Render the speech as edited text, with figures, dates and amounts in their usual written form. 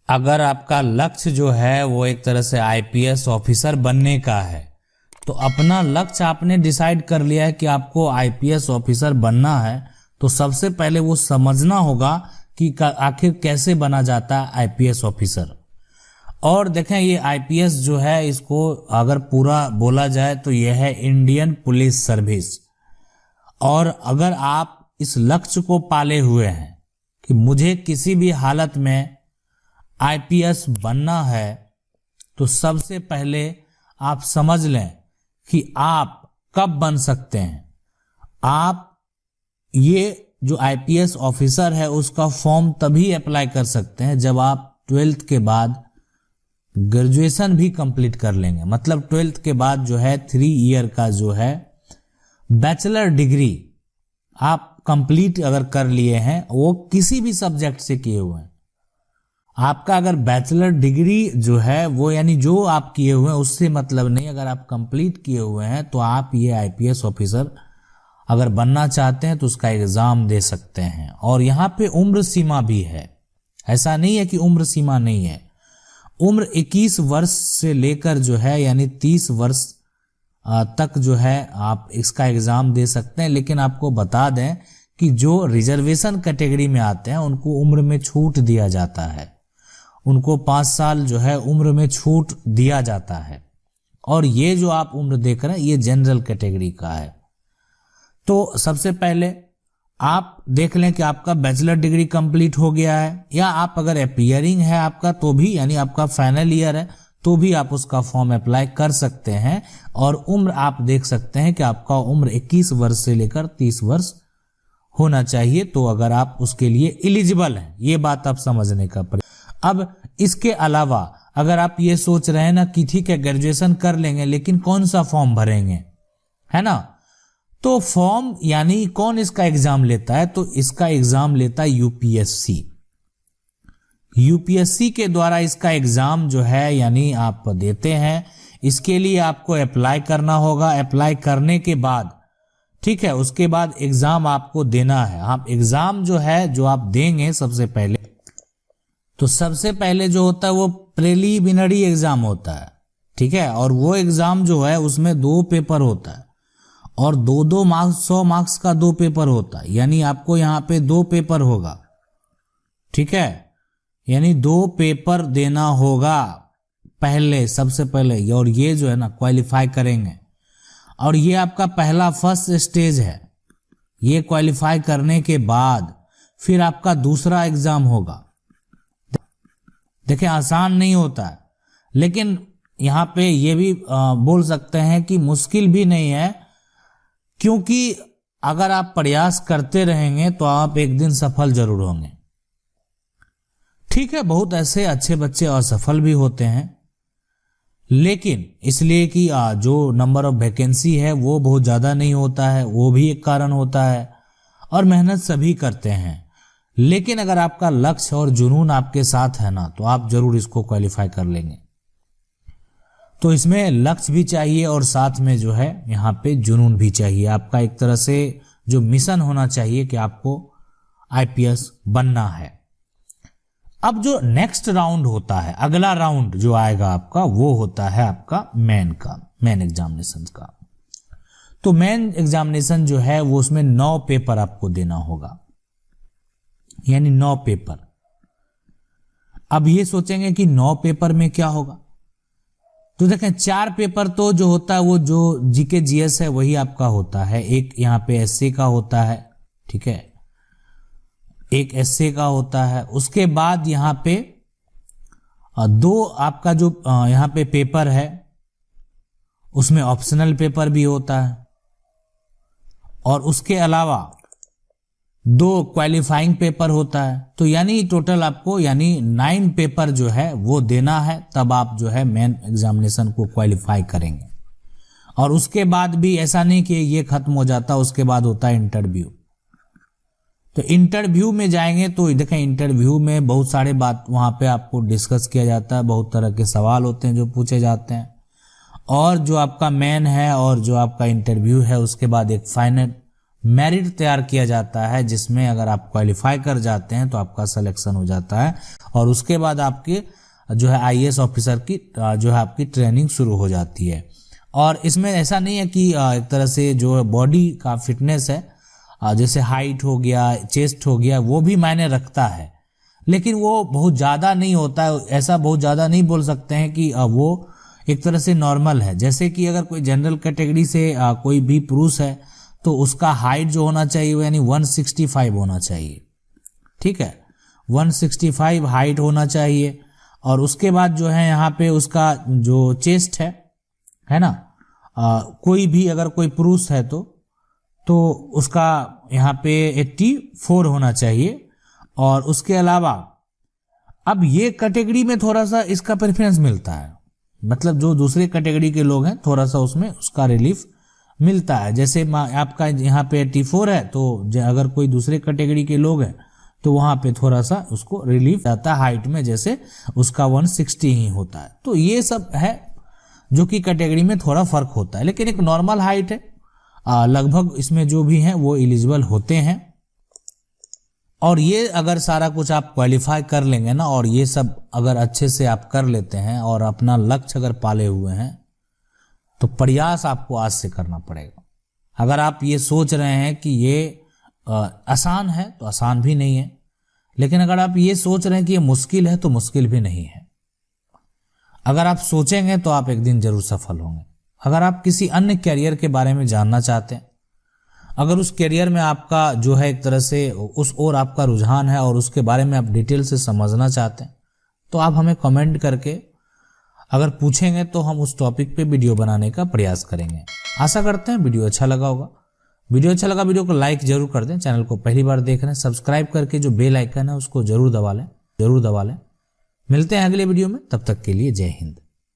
अगर आपका लक्ष्य जो है वो एक तरह से आईपीएस ऑफिसर बनने का है, तो अपना लक्ष्य आपने डिसाइड कर लिया है कि आपको आईपीएस ऑफिसर बनना है, तो सबसे पहले वो समझना होगा कि आखिर कैसे बना जाता है आईपीएस ऑफिसर। और देखें, ये आईपीएस जो है, इसको अगर पूरा बोला जाए तो यह है इंडियन पुलिस सर्विस। और अगर आप इस लक्ष्य को पाले हुए हैं कि मुझे किसी भी हालत में आईपीएस बनना है, तो सबसे पहले आप समझ लें कि आप कब बन सकते हैं। आप ये जो आईपीएस ऑफिसर है उसका फॉर्म तभी अप्लाई कर सकते हैं जब आप 12th के बाद ग्रेजुएशन भी कंप्लीट कर लेंगे। मतलब 12th के बाद जो है 3 ईयर का जो है बैचलर डिग्री आप कंप्लीट अगर कर लिए हैं, वो किसी भी सब्जेक्ट से किए हुए हैं। आपका अगर बैचलर डिग्री जो है वो यानी जो आप किए हुए हैं उससे मतलब नहीं, अगर आप कंप्लीट किए हुए हैं तो आप ये आईपीएस ऑफिसर अगर बनना चाहते हैं तो उसका एग्जाम दे सकते हैं। और यहाँ पे उम्र सीमा भी है, ऐसा नहीं है कि उम्र सीमा नहीं है। उम्र 21 वर्ष से लेकर जो है यानी 30 वर्ष तक जो है आप इसका एग्जाम दे सकते हैं। लेकिन आपको बता दें कि जो रिजर्वेशन कैटेगरी में आते हैं उनको उम्र में छूट दिया जाता है, उनको 5 साल जो है उम्र में छूट दिया जाता है। और ये जो आप उम्र देख रहे हैं ये जनरल कैटेगरी का है। तो सबसे पहले आप देख लें कि आपका बैचलर डिग्री कंप्लीट हो गया है, या आप अगर अपीयरिंग है आपका तो भी, यानी आपका फाइनल ईयर है तो भी आप उसका फॉर्म अप्लाई कर सकते हैं। और उम्र आप देख सकते हैं कि आपका उम्र 21 वर्ष से लेकर 30 वर्ष होना चाहिए, तो अगर आप उसके लिए एलिजिबल हैं, ये बात आप समझने का पड़ेगा। अब इसके अलावा अगर आप ये सोच रहे हैं ना कि ठीक है ग्रेजुएशन कर लेंगे लेकिन कौन सा फॉर्म भरेंगे, है ना, तो फॉर्म यानी कौन इसका एग्जाम लेता है, तो इसका एग्जाम लेता है यूपीएससी। यूपीएससी के द्वारा इसका एग्जाम जो है यानी आप देते हैं। इसके लिए आपको अप्लाई करना होगा। अप्लाई करने के बाद ठीक है, उसके बाद एग्जाम आपको देना है। आप एग्जाम जो है जो आप देंगे सबसे पहले, तो सबसे पहले जो होता है वो प्रिलिमिनरी एग्जाम होता है, ठीक है। और वो एग्जाम जो है उसमें 2 पेपर होता है और 2-2 मार्क्स, 100 मार्क्स का 2 पेपर होता है, यानी आपको यहाँ पे 2 पेपर होगा, ठीक है, यानी 2 पेपर देना होगा पहले, सबसे पहले। और ये जो है ना क्वालिफाई करेंगे, और ये आपका पहला फर्स्ट स्टेज है। ये क्वालिफाई करने के बाद फिर आपका दूसरा एग्जाम होगा। देखिए आसान नहीं होता है, लेकिन यहाँ पे ये भी बोल सकते हैं कि मुश्किल भी नहीं है, क्योंकि अगर आप प्रयास करते रहेंगे तो आप एक दिन सफल जरूर होंगे। ठीक है, बहुत ऐसे अच्छे बच्चे असफल भी होते हैं, लेकिन इसलिए कि जो नंबर ऑफ वैकेंसी है वो बहुत ज़्यादा नहीं होता है, वो भी एक कारण होता है। और मेहनत सभी करते हैं, लेकिन अगर आपका लक्ष्य और जुनून आपके साथ है ना, तो आप जरूर इसको क्वालिफाई कर लेंगे। तो इसमें लक्ष्य भी चाहिए और साथ में जो है यहाँ पे जुनून भी चाहिए। आपका एक तरह से जो मिशन होना चाहिए कि आपको आईपीएस बनना है। अब जो नेक्स्ट राउंड होता है, अगला राउंड जो आएगा आपका, वो होता है आपका मेन एग्जामिनेशन का। तो मेन एग्जामिनेशन जो है वो उसमें 9 पेपर आपको देना होगा, यानी 9 पेपर। अब ये सोचेंगे कि 9 पेपर में क्या होगा, तो देखें 4 पेपर तो जो होता है वो जो जीके जीएस है वही आपका होता है। एक यहाँ पे एसए का होता है, ठीक है, एक एसए का होता है। उसके बाद यहाँ पे 2 आपका जो यहाँ पे पेपर है उसमें ऑप्शनल पेपर भी होता है, और उसके अलावा 2 क्वालिफाइंग पेपर होता है। तो यानी टोटल आपको यानी 9 पेपर जो है वो देना है, तब आप जो है मेन एग्जामिनेशन को क्वालिफाई करेंगे। और उसके बाद भी ऐसा नहीं कि ये खत्म हो जाता, उसके बाद होता है इंटरव्यू। तो इंटरव्यू में जाएंगे तो देखें इंटरव्यू में बहुत सारे बात वहां पे आपको डिस्कस किया जाता है, बहुत तरह के सवाल होते हैं जो पूछे जाते हैं। और जो आपका मेन है और जो आपका इंटरव्यू है उसके बाद एक फाइनल मेरिट तैयार किया जाता है, जिसमें अगर आप क्वालिफाई कर जाते हैं तो आपका सिलेक्शन हो जाता है और उसके बाद आपके जो है आईएएस ऑफिसर की जो है आपकी ट्रेनिंग शुरू हो जाती है। और इसमें ऐसा नहीं है कि एक तरह से जो बॉडी का फिटनेस है, जैसे हाइट हो गया, चेस्ट हो गया, वो भी मायने रखता है, लेकिन वो बहुत ज़्यादा नहीं होता है। ऐसा बहुत ज़्यादा नहीं बोल सकते हैं कि वो एक तरह से नॉर्मल है। जैसे कि अगर कोई जनरल कैटेगरी से कोई भी पुरुष है तो उसका हाइट जो होना चाहिए वो यानी 165 होना चाहिए, ठीक है, 165 हाइट होना चाहिए। और उसके बाद जो है यहाँ पे उसका जो चेस्ट है ना, कोई भी अगर कोई पुरुष है तो उसका यहाँ पे 84 होना चाहिए। और उसके अलावा अब ये कैटेगरी में थोड़ा सा इसका प्रेफरेंस मिलता है, मतलब जो दूसरे कैटेगरी के लोग हैं थोड़ा सा उसमें उसका रिलीफ मिलता है। जैसे आपका यहाँ पे 84 है तो अगर कोई दूसरे कैटेगरी के लोग हैं तो वहाँ पे थोड़ा सा उसको रिलीफ आता है हाइट में, जैसे उसका 160 ही होता है। तो ये सब है जो कि कैटेगरी में थोड़ा फर्क होता है, लेकिन एक नॉर्मल हाइट है। लगभग इसमें जो भी हैं वो एलिजिबल होते हैं। और ये अगर सारा कुछ आप क्वालिफाई कर लेंगे ना, और ये सब अगर अच्छे से आप कर लेते हैं और अपना लक्ष्य अगर पाले हुए हैं, तो प्रयास आपको आज से करना पड़ेगा। अगर आप ये सोच रहे हैं कि ये आसान है तो आसान भी नहीं है, लेकिन अगर आप ये सोच रहे हैं कि ये मुश्किल है तो मुश्किल भी नहीं है। अगर आप सोचेंगे तो आप एक दिन जरूर सफल होंगे। अगर आप किसी अन्य कैरियर के बारे में जानना चाहते हैं, अगर उस कैरियर में आपका जो है एक तरह से उस ओर आपका रुझान है और उसके बारे में आप डिटेल से समझना चाहते हैं, तो आप हमें कमेंट करके अगर पूछेंगे तो हम उस टॉपिक पे वीडियो बनाने का प्रयास करेंगे। आशा करते हैं वीडियो अच्छा लगा होगा। वीडियो अच्छा लगा वीडियो को लाइक जरूर कर दें। चैनल को पहली बार देख रहे हैं सब्सक्राइब करके जो बेल आइकन है उसको जरूर दबा लें। मिलते हैं अगले वीडियो में, तब तक के लिए जय हिंद।